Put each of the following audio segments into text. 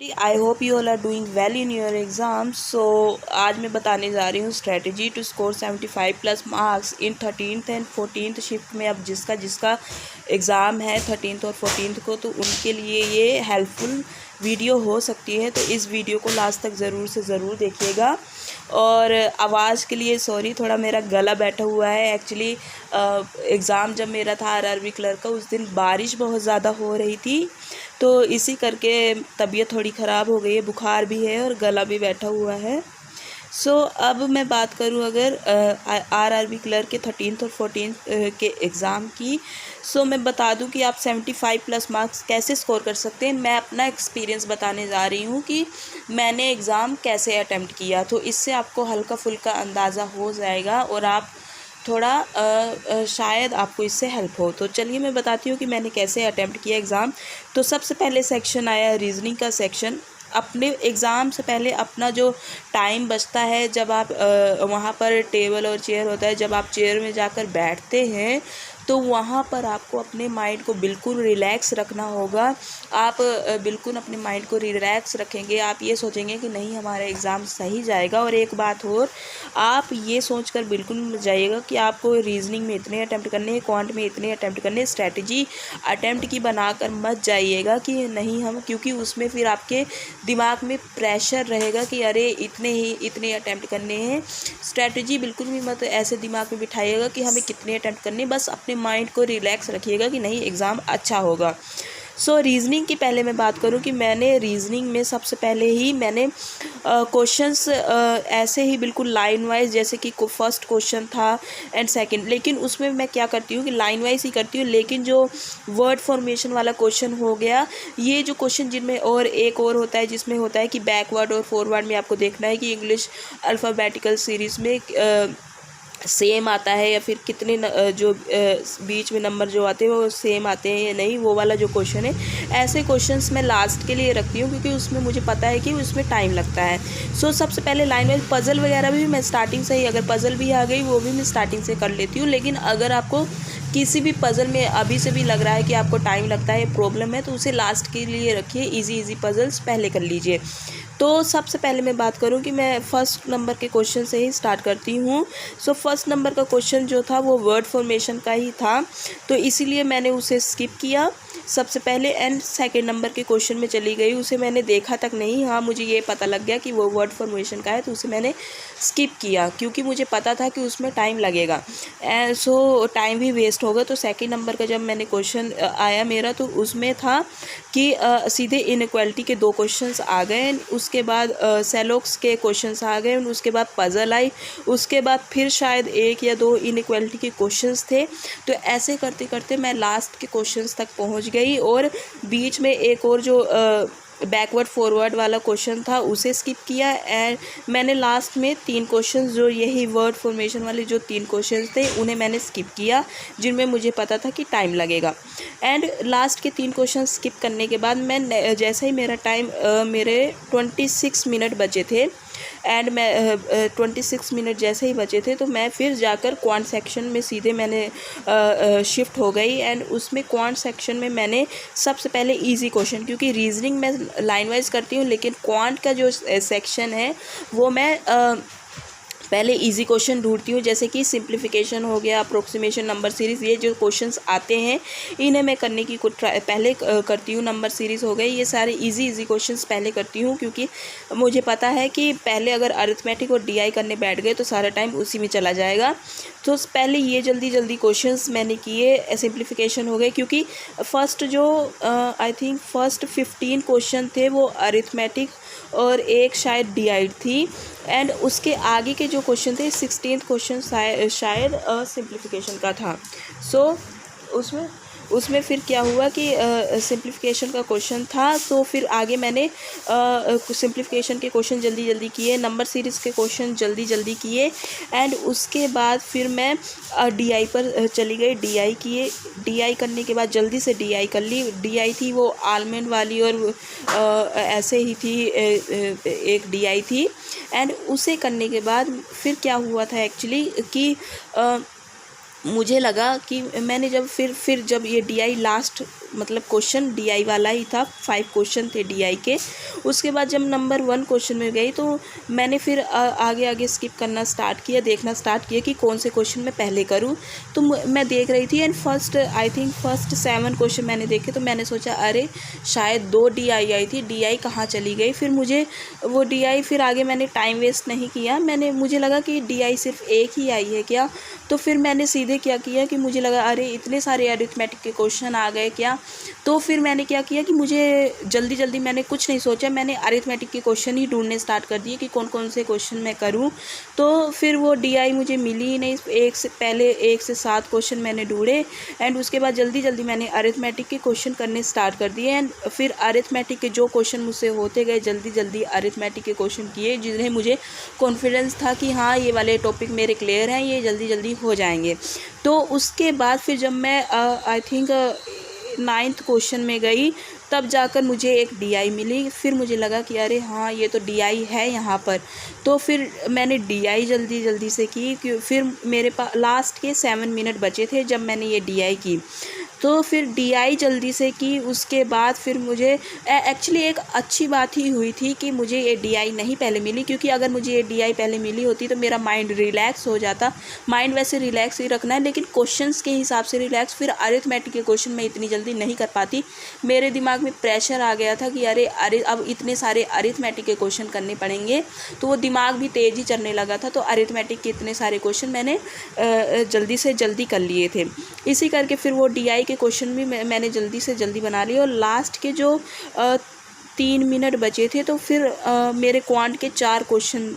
I hope you all are doing well in your exam. So आज मैं बताने जा रही हूँ strategy to score 75 plus marks in 13th and 14th shift में। अब जिसका एग्ज़ाम है 13th और 14th को, तो उनके लिए ये हेल्पफुल वीडियो हो सकती है। तो इस वीडियो को लास्ट तक ज़रूर से ज़रूर देखिएगा। और आवाज़ के लिए सॉरी, थोड़ा मेरा गला बैठा हुआ है। एक्चुअली एग्ज़ाम जब मेरा था आरआरबी क्लर्क का, उस दिन बारिश बहुत ज़्यादा हो रही थी, तो इसी करके तबीयत थोड़ी ख़राब हो गई है, बुखार भी है और गला भी बैठा हुआ है। अब मैं बात करूं अगर आरआरबी क्लर्क के 13th और 14th के एग्ज़ाम की। मैं बता दूं कि आप 75 प्लस मार्क्स कैसे स्कोर कर सकते हैं। मैं अपना एक्सपीरियंस बताने जा रही हूं कि मैंने एग्ज़ाम कैसे अटेम्प्ट किया, तो इससे आपको हल्का फुल्का अंदाज़ा हो जाएगा और आप थोड़ा शायद आपको इससे हेल्प हो। तो चलिए मैं बताती हूँ कि मैंने कैसे अटेम्प्ट किया एग्ज़ाम। तो सबसे पहले सेक्शन आया रीजनिंग का सेक्शन। अपने एग्ज़ाम से पहले अपना जो टाइम बचता है, जब आप वहाँ पर टेबल और चेयर होता है, जब आप चेयर में जाकर बैठते हैं, तो वहाँ पर आपको अपने माइंड को बिल्कुल रिलैक्स रखना होगा। आप बिल्कुल अपने माइंड को रिलैक्स रखेंगे, आप ये सोचेंगे कि नहीं हमारा एग्ज़ाम सही जाएगा। और एक बात और, आप ये सोचकर बिल्कुल मत जाइएगा कि आपको रीजनिंग में इतने अटैम्प्ट करने हैं, क्वांट में इतने अटैम्प्ट करने हैं। स्ट्रैटेजी अटैम्प्ट की बनाकर मत जाइएगा कि नहीं हम, क्योंकि उसमें फिर आपके दिमाग में प्रेशर रहेगा कि अरे इतने अटैम्प्ट करने हैं। स्ट्रैटेजी बिल्कुल भी मत ऐसे दिमाग में बिठाइएगा कि हमें कितने अटैम्प्ट करने, बस अपने माइंड को रिलैक्स रखिएगा कि नहीं एग्ज़ाम अच्छा होगा। रीजनिंग की पहले मैं बात करूं कि मैंने रीजनिंग में सबसे पहले ही मैंने क्वेश्चंस ऐसे ही बिल्कुल लाइन वाइज, जैसे कि फर्स्ट क्वेश्चन था एंड सेकंड, लेकिन उसमें मैं क्या करती हूँ कि लाइन वाइज ही करती हूँ। लेकिन जो वर्ड फॉर्मेशन वाला क्वेश्चन हो गया, ये जो क्वेश्चन जिनमें और एक और होता है जिसमें होता है कि बैकवर्ड और फॉरवर्ड में आपको देखना है कि इंग्लिश अल्फ़ाबेटिकल सीरीज़ में सेम आता है या फिर कितने जो बीच में नंबर जो आते हैं वो सेम आते हैं या नहीं, वो वाला जो क्वेश्चन है। ऐसे क्वेश्चंस मैं लास्ट के लिए रखती हूँ क्योंकि उसमें मुझे पता है कि उसमें टाइम लगता है। सबसे पहले लाइन वाइज पज़ल वगैरह भी मैं स्टार्टिंग से ही, अगर पज़ल भी आ गई वो भी मैं स्टार्टिंग से कर लेती हूँ। लेकिन अगर आपको किसी भी पज़ल में अभी से भी लग रहा है कि आपको टाइम लगता है, प्रॉब्लम है, तो उसे लास्ट के लिए रखिए। इजी पज़ल्स पहले कर लीजिए। सबसे पहले मैं बात करूं कि मैं फर्स्ट नंबर के क्वेश्चन से ही स्टार्ट करती हूं। फर्स्ट नंबर का क्वेश्चन जो था वो वर्ड फॉर्मेशन का ही था, तो इसीलिए मैंने उसे स्किप किया सबसे पहले। एंड सेकंड नंबर के क्वेश्चन में चली गई, उसे मैंने देखा तक नहीं। हाँ, मुझे ये पता लग गया कि वो वर्ड फॉर्मेशन का है, तो उसे मैंने स्किप किया क्योंकि मुझे पता था कि उसमें टाइम लगेगा एंड टाइम भी वेस्ट होगा। तो सेकंड नंबर का जब मैंने क्वेश्चन आया मेरा, तो उसमें था कि सीधे इनइक्वालिटी के 2 क्वेश्चंस आ गए, उसके बाद सेलोक्स के क्वेश्चंस आ गए, उसके बाद पज़ल आई, उसके बाद फिर शायद 1 या 2 इनइक्वालिटी के क्वेश्चंस थे। तो ऐसे करते करते मैं लास्ट के क्वेश्चंस तक पहुंच गई और बीच में एक और जो बैकवर्ड फॉरवर्ड वाला क्वेश्चन था उसे स्किप किया। एंड मैंने लास्ट में 3 क्वेश्चंस, जो यही वर्ड फॉर्मेशन वाले जो 3 क्वेश्चंस थे, उन्हें मैंने स्किप किया जिनमें मुझे पता था कि टाइम लगेगा। एंड लास्ट के 3 क्वेश्चन स्किप करने के बाद मैं जैसे ही मेरा टाइम मेरे 26 मिनट बचे थे एंड मैं 26 मिनट जैसे ही बचे थे, तो मैं फिर जाकर क्वांट सेक्शन में सीधे मैंने शिफ्ट हो गई। एंड उसमें क्वांट सेक्शन में मैंने सबसे पहले इजी क्वेश्चन, क्योंकि रीजनिंग मैं लाइन वाइज करती हूँ, लेकिन क्वांट का जो सेक्शन है वो मैं पहले इजी क्वेश्चन ढूंढती हूँ, जैसे कि सिंप्लीफिकेशन हो गया, अप्रोक्सीमेशन, नंबर सीरीज़, ये जो क्वेश्चंस आते हैं इन्हें मैं करने की पहले करती हूँ। नंबर सीरीज़ हो गई, ये सारे इजी क्वेश्चंस पहले करती हूँ क्योंकि मुझे पता है कि पहले अगर अरिथमेटिक और डीआई करने बैठ गए तो सारा टाइम उसी में चला जाएगा। तो पहले ये जल्दी क्वेश्चंस मैंने किए। सिंप्लीफिकेशन हो गए क्योंकि फर्स्ट जो आई थिंक फर्स्ट 15 क्वेश्चन थे वो अरिथमेटिक और एक शायद डीआई थी। एंड उसके आगे के जो क्वेश्चन थे 16th क्वेश्चन शायद सिंप्लीफिकेशन का था। उसमें फिर क्या हुआ कि सिंप्लीफिकेशन का क्वेश्चन था, तो फिर आगे मैंने सिंप्लीफिकेशन के क्वेश्चन जल्दी किए, नंबर सीरीज़ के क्वेश्चन जल्दी किए। एंड उसके बाद फिर मैं डीआई पर चली गई, डीआई करने के बाद जल्दी से डीआई कर ली। डीआई थी वो आलमंड वाली और ऐसे ही थी, एक डीआई थी। एंड उसे करने के बाद फिर क्या हुआ था एक्चुअली कि मुझे लगा कि मैंने जब फिर जब ये डीआई लास्ट मतलब क्वेश्चन डीआई वाला ही था, 5 क्वेश्चन थे डीआई के। उसके बाद जब नंबर 1 क्वेश्चन में गई तो मैंने फिर आगे आगे स्किप करना स्टार्ट किया, देखना स्टार्ट किया कि कौन से क्वेश्चन मैं पहले करूँ। तो मैं देख रही थी एंड फर्स्ट 7 क्वेश्चन मैंने देखे तो मैंने सोचा अरे शायद 2 डीआई आई थी, डीआई कहाँ चली गई। फिर मुझे वो डीआई, फिर आगे मैंने टाइम वेस्ट नहीं किया, मुझे लगा कि डीआई सिर्फ एक ही आई है क्या। तो फिर मैंने सीधे क्या किया कि मुझे लगा अरे इतने सारे अरिथमेटिक के क्वेश्चन आ गए क्या। तो फिर मैंने क्या किया कि मुझे जल्दी जल्दी, मैंने कुछ नहीं सोचा, मैंने अरिथमेटिक के क्वेश्चन ही ढूंढने स्टार्ट कर दिए कि कौन कौन से क्वेश्चन मैं करूं। तो फिर वो डीआई मुझे मिली ही नहीं। 1 से 7 क्वेश्चन मैंने ढूंढे एंड उसके बाद जल्दी जल्दी मैंने अरिथमेटिक के क्वेश्चन करने स्टार्ट कर दिए एंड फिर अरिथमेटिक के जो क्वेश्चन मुझसे होते गए जल्दी जल्दी अरिथमेटिक के क्वेश्चन किए, जिन्हें मुझे कॉन्फिडेंस था कि हाँ ये वाले टॉपिक मेरे क्लियर हैं, ये जल्दी जल्दी हो जाएंगे। तो उसके बाद फिर जब मैं आई थिंक 9th क्वेश्चन में गई तब जाकर मुझे एक डीआई मिली। फिर मुझे लगा कि अरे हाँ ये तो डीआई है यहाँ पर। तो फिर मैंने डीआई जल्दी जल्दी से की, फिर मेरे पास लास्ट के 7 मिनट बचे थे जब मैंने ये डीआई की। तो फिर डीआई जल्दी से की। उसके बाद फिर मुझे एक्चुअली एक अच्छी बात ही हुई थी कि मुझे ये डीआई नहीं पहले मिली, क्योंकि अगर मुझे ये डीआई पहले मिली होती तो मेरा माइंड रिलैक्स हो जाता। माइंड वैसे रिलैक्स ही रखना है लेकिन क्वेश्चंस के हिसाब से रिलैक्स। फिर अरिथमेटिक के क्वेश्चन मैं इतनी जल्दी नहीं कर पाती, मेरे दिमाग में प्रेशर आ गया था कि अरे अब इतने सारे अरिथमेटिक के क्वेश्चन करने पड़ेंगे। तो वो दिमाग भी तेज़ ही चलने लगा था। तो अरिथमेटिक के इतने सारे क्वेश्चन मैंने जल्दी से जल्दी कर लिए थे। इसी करके फिर वो डीआई के क्वेश्चन भी मैंने जल्दी से जल्दी बना लिए। और लास्ट के जो 3 मिनट बचे थे तो फिर मेरे क्वांट के 4 क्वेश्चन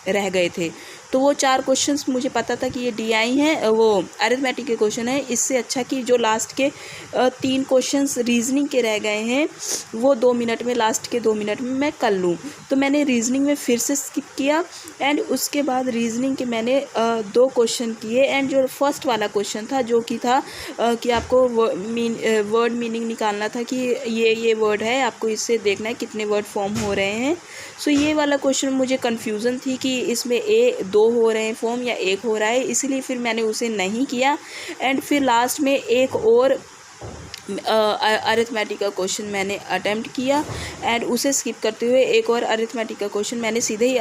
रह गए थे। तो वो 4 क्वेश्चंस मुझे पता था कि ये डीआई हैं, वो अरिथमेटिक के क्वेश्चन है। इससे अच्छा कि जो लास्ट के 3 क्वेश्चंस रीजनिंग के रह गए हैं वो 2 मिनट में, लास्ट के 2 मिनट में मैं कर लूँ। तो मैंने रीजनिंग में फिर से स्किप किया एंड उसके बाद रीजनिंग के मैंने 2 क्वेश्चन किए। एंड जो फर्स्ट वाला क्वेश्चन था जो कि था कि आपको वर्ड मीनिंग निकालना था कि ये वर्ड है, आपको इससे देखना है कितने वर्ड फॉर्म हो रहे हैं। सो ये वाला क्वेश्चन मुझे कन्फ्यूज़न थी कि इसमें 2 हो रहे हैं फॉर्म या 1 हो रहा है, इसलिए फिर मैंने उसे नहीं किया। एंड फिर लास्ट में एक और अरिथमेटिक का क्वेश्चन मैंने अटेम्प्ट किया एंड उसे स्किप करते हुए एक और अरिथमेटिक का क्वेश्चन मैंने सीधे ही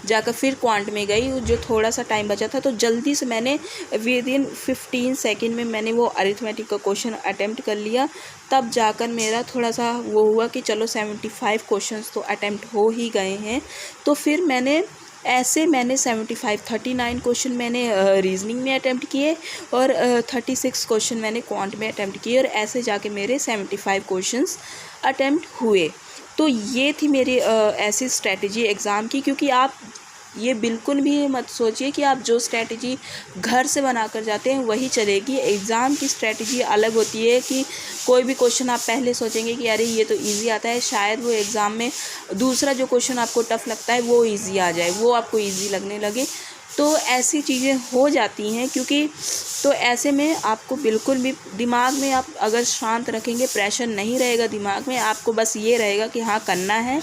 जाकर फिर क्वांट में गई, जो थोड़ा सा टाइम बचा था। तो जल्दी से मैंने विदिन 15 सेकेंड में मैंने वो अरिथमेटिक का क्वेश्चन अटेम्प्ट कर लिया। तब जाकर मेरा थोड़ा सा वो हुआ कि चलो 75 क्वेश्चंस तो अटेम्प्ट हो ही गए हैं। तो फिर मैंने 39 क्वेश्चन मैंने रीजनिंग में अटेम्प्ट किए और 36 क्वेश्चन मैंने क्वांट में अटेम्प्ट किए और ऐसे जाके मेरे 75 क्वेश्चंस अटेम्प्ट हुए। तो ये थी मेरी ऐसी स्ट्रेटजी एग्ज़ाम की। क्योंकि आप ये बिल्कुल भी मत सोचिए कि आप जो स्ट्रेटजी घर से बना कर जाते हैं वही चलेगी। एग्ज़ाम की स्ट्रेटजी अलग होती है कि कोई भी क्वेश्चन आप पहले सोचेंगे कि अरे ये तो इजी आता है, शायद वो एग्ज़ाम में दूसरा जो क्वेश्चन आपको टफ़ लगता है वो इजी आ जाए, वो आपको इजी लगने लगे। तो ऐसी चीज़ें हो जाती हैं। क्योंकि तो ऐसे में आपको बिल्कुल भी दिमाग में, आप अगर शांत रखेंगे, प्रेशर नहीं रहेगा दिमाग में, आपको बस ये रहेगा कि हाँ करना है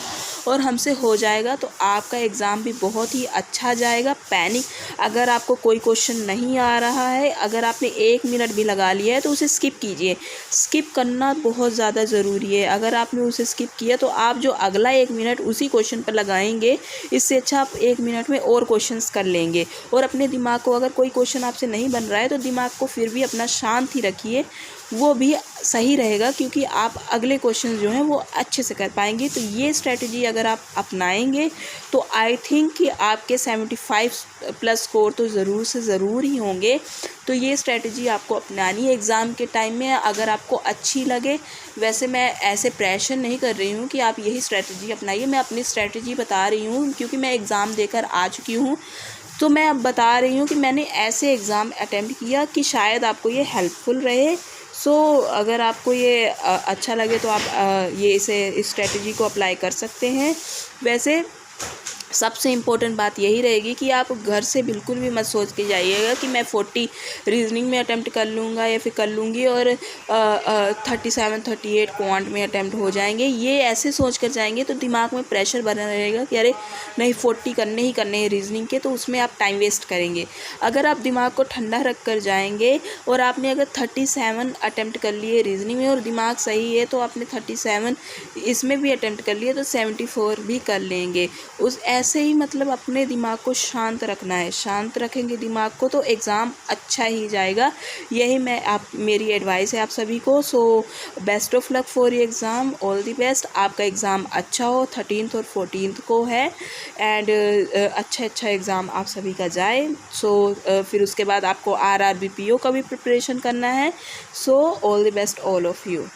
और हमसे हो जाएगा, तो आपका एग्ज़ाम भी बहुत ही अच्छा जाएगा। पैनिक, अगर आपको कोई क्वेश्चन नहीं आ रहा है, अगर आपने 1 मिनट भी लगा लिया है तो उसे स्किप कीजिए। स्किप करना बहुत ज़्यादा ज़रूरी है। अगर आपने उसे स्किप किया तो आप जो अगला 1 मिनट उसी क्वेश्चन पर लगाएंगे, इससे अच्छा आप 1 मिनट में और क्वेश्चंस कर लेंगे। और अपने दिमाग को, अगर कोई क्वेश्चन आपसे नहीं बन रहा है तो दिमाग को फिर भी अपना शांत ही रखिए, वो भी सही रहेगा। क्योंकि आप अगले क्वेश्चन जो हैं वो अच्छे से कर पाएंगे। तो ये स्ट्रेटजी अगर आप अपनाएंगे तो आई थिंक कि आपके 75 प्लस स्कोर तो ज़रूर से ज़रूर ही होंगे। तो ये स्ट्रेटजी आपको अपनानी है एग्ज़ाम के टाइम में, अगर आपको अच्छी लगे। वैसे मैं ऐसे प्रेशर नहीं कर रही हूँ कि आप यही स्ट्रेटजी अपनाइए, मैं अपनी स्ट्रेटजी बता रही हूँ क्योंकि मैं एग्ज़ाम देकर आ चुकी हूँ। तो मैं अब बता रही हूँ कि मैंने ऐसे एग्ज़ाम अटेम्प्ट किया कि शायद आपको ये हेल्पफुल रहे। सो अगर आपको ये अच्छा लगे तो आप इस स्ट्रेटजी को अप्लाई कर सकते हैं। वैसे सबसे इम्पोर्टेंट बात यही रहेगी कि आप घर से बिल्कुल भी मत सोच के जाइएगा कि मैं 40 रीजनिंग में अटैम्प्ट कर लूँगा या फिर कर लूँगी और 37 38 क्वांट में अटैम्प्ट हो जाएंगे। ये ऐसे सोच कर जाएंगे तो दिमाग में प्रेशर बना रहेगा कि अरे नहीं 40 करने ही करने हैं रीजनिंग के, तो उसमें आप टाइम वेस्ट करेंगे। अगर आप दिमाग को ठंडा रख कर जाएंगे और आपने अगर 37 अटैम्प्ट कर लिए रीजनिंग में और दिमाग सही है तो आपने 37 इसमें भी अटैम्प्ट कर लिए तो 74 भी कर लेंगे। उस ऐसे ही मतलब अपने दिमाग को शांत रखना है। शांत रखेंगे दिमाग को तो एग्ज़ाम अच्छा ही जाएगा। यही मेरी एडवाइस है आप सभी को। So best of luck for your exam, all the best. आपका एग्ज़ाम अच्छा हो, 13th और 14th को है एंड अच्छा एग्ज़ाम आप सभी का जाए। सो फिर उसके बाद आपको RRB PO का भी प्रिपरेशन करना है। So all the best all of you.